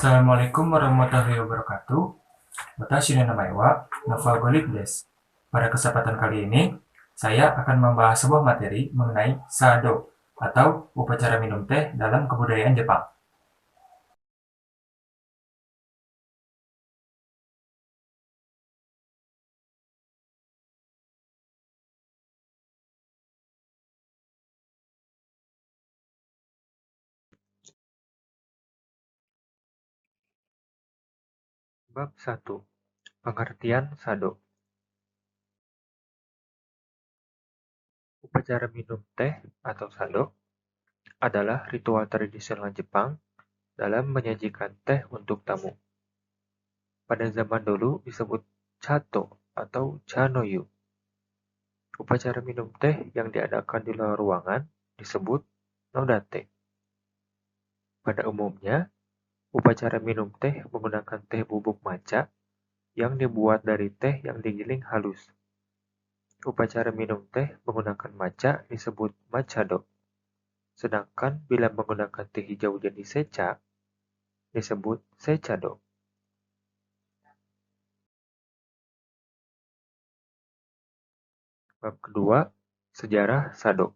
Assalamualaikum warahmatullahi wabarakatuh. Watashi no namae wa Nova Golib desu. Pada kesempatan kali ini, saya akan membahas sebuah materi mengenai sado atau upacara minum teh dalam kebudayaan Jepang. Bab 1. Pengertian Sado. Upacara minum teh atau sado adalah ritual tradisional Jepang dalam menyajikan teh untuk tamu. Pada zaman dulu disebut chato atau chanoyu. Upacara minum teh yang diadakan di luar ruangan disebut nodate. Pada umumnya, upacara minum teh menggunakan teh bubuk matcha yang dibuat dari teh yang digiling halus. Upacara minum teh menggunakan matcha disebut matchado. Sedangkan bila menggunakan teh hijau jenis secha, disebut sechado. Bab kedua, sejarah sado.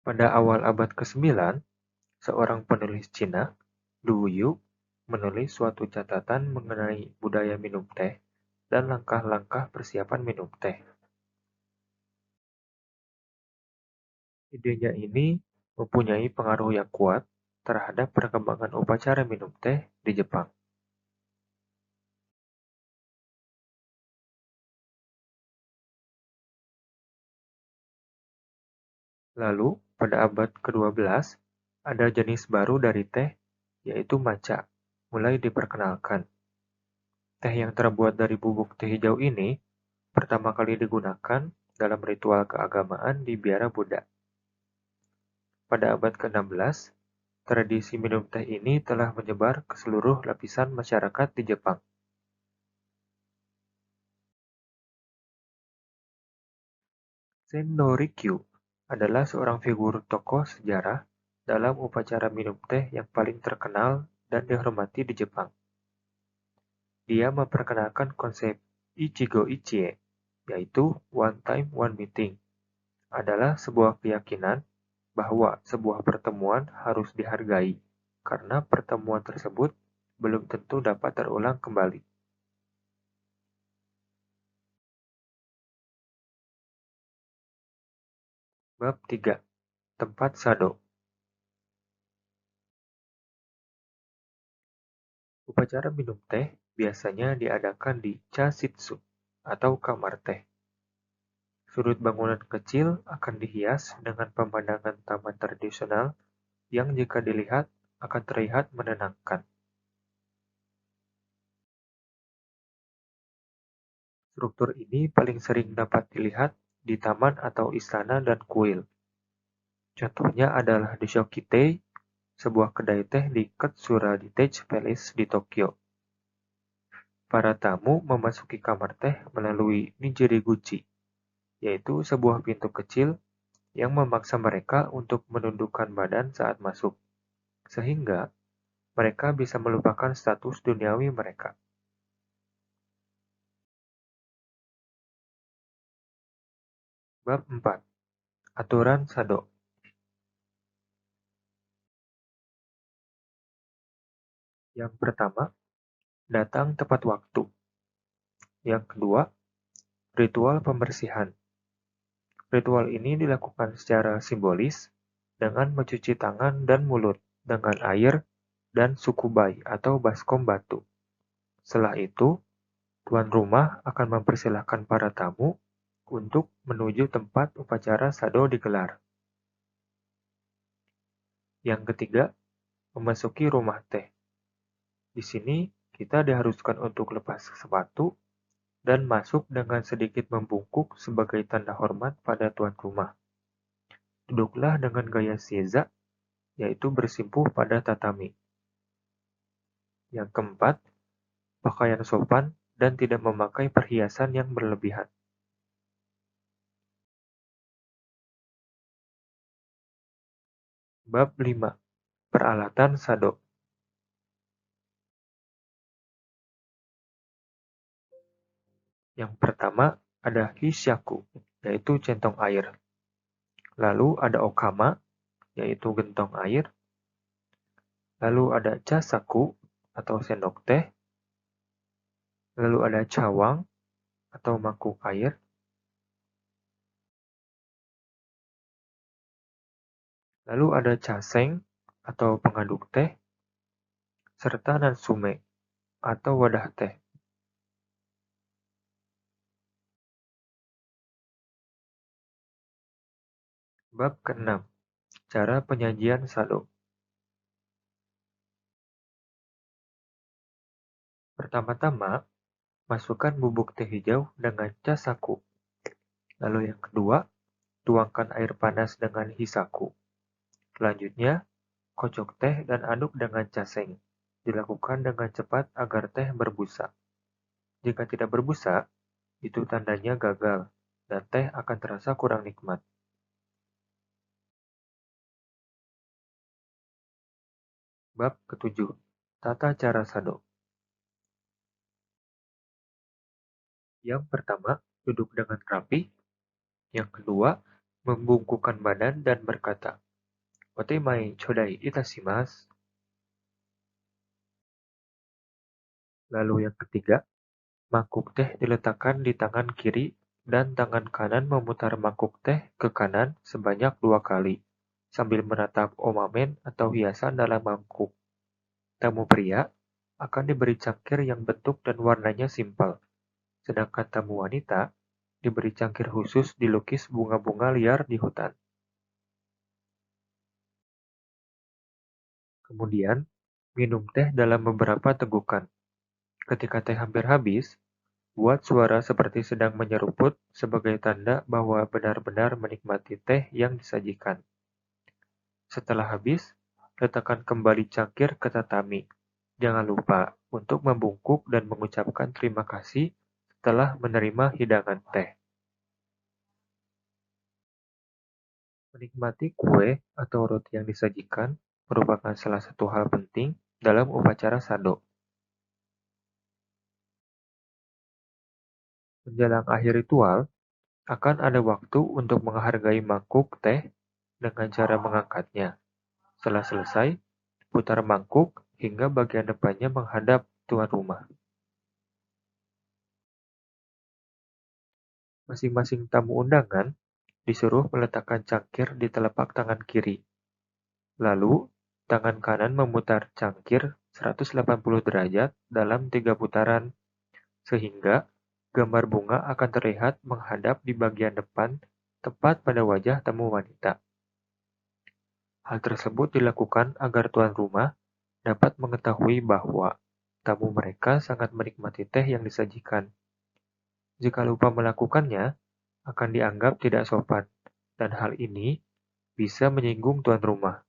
Pada awal abad ke-9, seorang penulis Cina, Du Yu, menulis suatu catatan mengenai budaya minum teh dan langkah-langkah persiapan minum teh. Idenya ini mempunyai pengaruh yang kuat terhadap perkembangan upacara minum teh di Jepang. Lalu, pada abad ke-12, ada jenis baru dari teh, yaitu matcha, mulai diperkenalkan. Teh yang terbuat dari bubuk teh hijau ini pertama kali digunakan dalam ritual keagamaan di biara Buddha. Pada abad ke-16, tradisi minum teh ini telah menyebar ke seluruh lapisan masyarakat di Jepang. Sen no Rikyu adalah seorang figur tokoh sejarah dalam upacara minum teh yang paling terkenal dan dihormati di Jepang. Dia memperkenalkan konsep Ichigo Ichie, yaitu one time one meeting, adalah sebuah keyakinan bahwa sebuah pertemuan harus dihargai karena pertemuan tersebut belum tentu dapat terulang kembali. Bab 3. Tempat Sado. Upacara minum teh biasanya diadakan di chashitsu atau kamar teh. Sudut bangunan kecil akan dihias dengan pemandangan taman tradisional yang jika dilihat akan terlihat menenangkan. Struktur ini paling sering dapat dilihat di taman atau istana dan kuil. Contohnya adalah The Shokitei, sebuah kedai teh di Katsura-Ditech Palace di Tokyo. Para tamu memasuki kamar teh melalui Nijiriguchi, yaitu sebuah pintu kecil yang memaksa mereka untuk menundukkan badan saat masuk, sehingga mereka bisa melupakan status duniawi mereka. Bab 4. Aturan Sado. Yang pertama, datang tepat waktu. Yang kedua, ritual pembersihan. Ritual ini dilakukan secara simbolis dengan mencuci tangan dan mulut dengan air dan sukubai atau baskom batu. Setelah itu, tuan rumah akan mempersilahkan para tamu untuk menuju tempat upacara sado digelar. Yang ketiga, memasuki rumah teh. Di sini, kita diharuskan untuk lepas sepatu dan masuk dengan sedikit membungkuk sebagai tanda hormat pada tuan rumah. Duduklah dengan gaya seiza, yaitu bersimpuh pada tatami. Yang keempat, pakaian sopan dan tidak memakai perhiasan yang berlebihan. Bab 5. Peralatan sado. Yang pertama ada hishaku, yaitu centong air. Lalu ada okama, yaitu gentong air. Lalu ada casaku, atau sendok teh. Lalu ada cawang, atau mangkuk air. Lalu ada caseng, atau pengaduk teh. Serta natsume, atau wadah teh. Bab ke-6. Cara penyajian sado. Pertama-tama, masukkan bubuk teh hijau dengan casaku. Lalu yang kedua, tuangkan air panas dengan hisaku. Selanjutnya, kocok teh dan aduk dengan caseng. Dilakukan dengan cepat agar teh berbusa. Jika tidak berbusa, itu tandanya gagal, dan teh akan terasa kurang nikmat. Bab ke-7. Tata cara sado. Yang pertama, duduk dengan rapi. Yang kedua, membungkukkan badan dan berkata, "Otemai chodai itashimasu." Lalu yang ketiga, mangkuk teh diletakkan di tangan kiri dan tangan kanan memutar mangkuk teh ke kanan sebanyak 2 kali, sambil menatap omamen atau hiasan dalam mangkuk. Tamu pria akan diberi cangkir yang bentuk dan warnanya simpel, sedangkan tamu wanita diberi cangkir khusus dilukis bunga-bunga liar di hutan. Kemudian, minum teh dalam beberapa tegukan. Ketika teh hampir habis, buat suara seperti sedang menyeruput sebagai tanda bahwa benar-benar menikmati teh yang disajikan. Setelah habis, letakkan kembali cangkir ke tatami. Jangan lupa untuk membungkuk dan mengucapkan terima kasih setelah menerima hidangan teh. Menikmati kue atau roti yang disajikan merupakan salah satu hal penting dalam upacara sado. Menjelang akhir ritual, akan ada waktu untuk menghargai mangkuk teh dengan cara mengangkatnya. Setelah selesai, putar mangkuk hingga bagian depannya menghadap tuan rumah. Masing-masing tamu undangan disuruh meletakkan cangkir di telapak tangan kiri. Lalu, tangan kanan memutar cangkir 180 derajat dalam 3 putaran, sehingga gambar bunga akan terlihat menghadap di bagian depan tepat pada wajah tamu wanita. Hal tersebut dilakukan agar tuan rumah dapat mengetahui bahwa tamu mereka sangat menikmati teh yang disajikan. Jika lupa melakukannya, akan dianggap tidak sopan, dan hal ini bisa menyinggung tuan rumah.「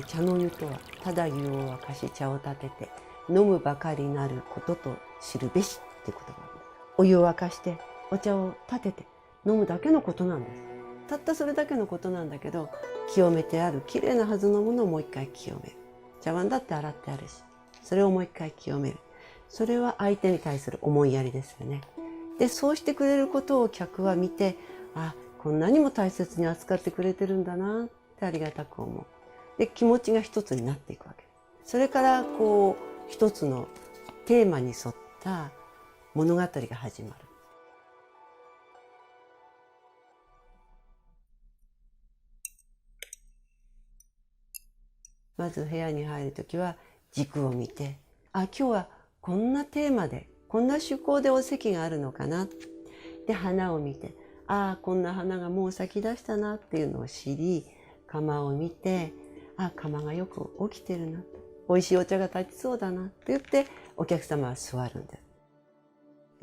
茶の湯とはただ湯を沸かし茶を立てて飲むばかりなることと知るべし」っていう言葉なんです。お湯を沸かしてお茶を立てて飲むだけのことなんです。たったそれだけのことなんだけど、清めてあるきれいなはずのものをもう一回清める。茶碗だって洗ってあるし、それをもう一回清める。それは相手に対する思いやりですよね。で、そうしてくれることを客は見て、あ、こんなにも大切に扱ってくれてるんだなってありがたく思う。で、気持ちが一つになっていくわけ。それからこう一つのテーマに沿った物語が始まる。まず部屋に入るときは軸を見て、あ、今日はこんなテーマで、こんな趣向でお席があるのかな。で、花を見て、あ、こんな花がもう咲き出したなっていうのを知り、釜を見て、あ、釜がよく起きてるな、美味しいお茶が立ちそうだなって言ってお客様は座るんです。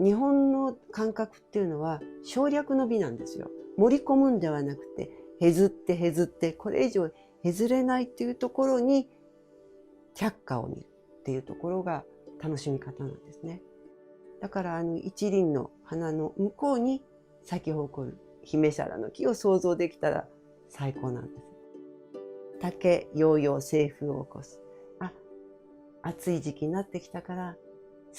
日本の感覚っていうのは省略の美なんですよ。盛り込むんではなくて、削って削ってこれ以上削れないっていうところに却下を見るっていうところが楽しみ方なんですね。だから一輪の花の向こうに咲き誇る姫皿の木を想像できたら最高なんです。竹ようよう清風を起こす。暑い時期になってきたから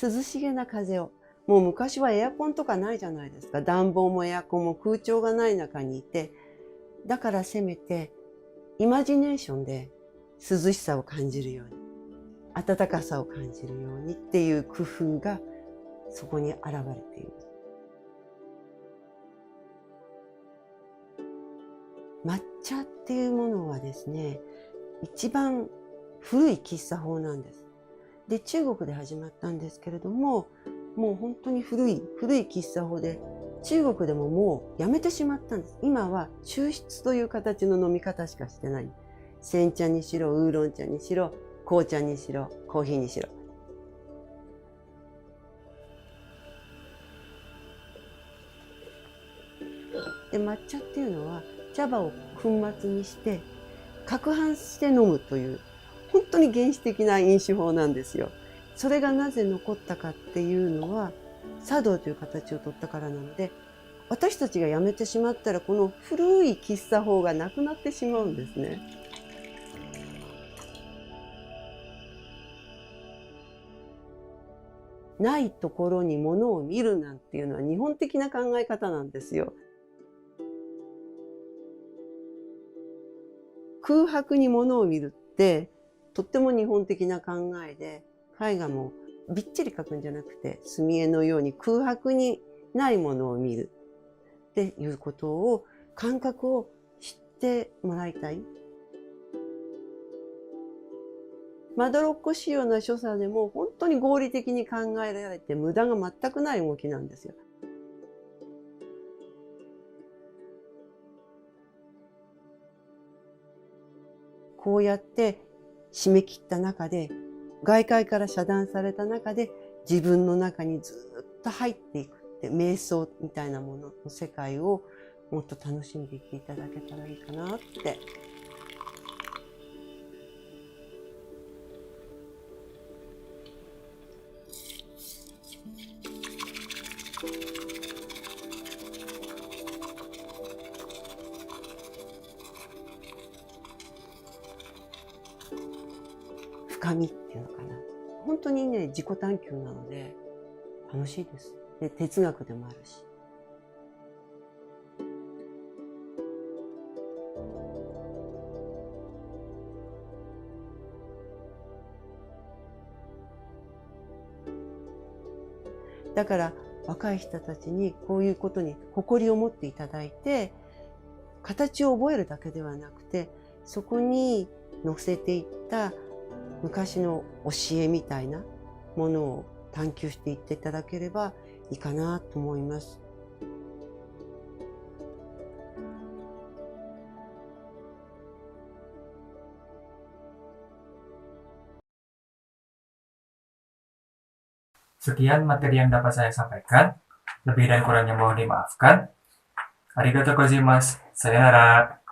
涼しげな風を。もう昔はエアコンとかないじゃないですか。暖房もエアコンも空調がない中にいて、だからせめてイマジネーションで涼しさを感じるように、暖かさを感じるようにっていう工夫がそこに現れている。抹茶っていうものはですね、一番古い喫茶法なんです。で、中国で始まったんですけれども、もう本当に古い喫茶法で、中国でももうやめてしまったんです。今は抽出という形の飲み方しかしてない。煎茶にしろ、ウーロン茶にしろ、紅茶にしろ、コーヒーにしろ。で、抹茶っていうのは茶葉を粉末にして攪拌して飲むという本当に原始的な飲酒法なんですよ。それがなぜ残ったかっていうのは茶道という形を取ったからなので、私たちがやめてしまったらこの古い喫茶法がなくなってしまうんですね。ないところに物を見るなんていうのは日本的な考え方なんですよ。空白に物を見るってとっても日本的な考えで、絵画もびっちり描くんじゃなくて墨絵のように空白にないものを見るっていうことを、感覚を知ってもらいたい。まどろっこしいような所作でも本当に合理的に考えられて無駄が全くない動きなんですよ。こうやって締め切った中で、外界から遮断された中で自分の中にずっと入っていくって瞑想みたいなものの世界をもっと楽しんでいっていただけたらいいかなって。深みっていうのかな。本当にね、自己探求なので楽しいです。で、哲学でもあるし。だから若い人たちにこういうことに誇りを持っていただいて、形を覚えるだけではなくて、そこに載せていった昔の教えみたいなものを探求していっていただければいいかなと思います。Sekian materi yang dapat saya sampaikan. Lebih dan kurangnya mohon dimaafkan. Arigatou gozaimasu. Sayonara.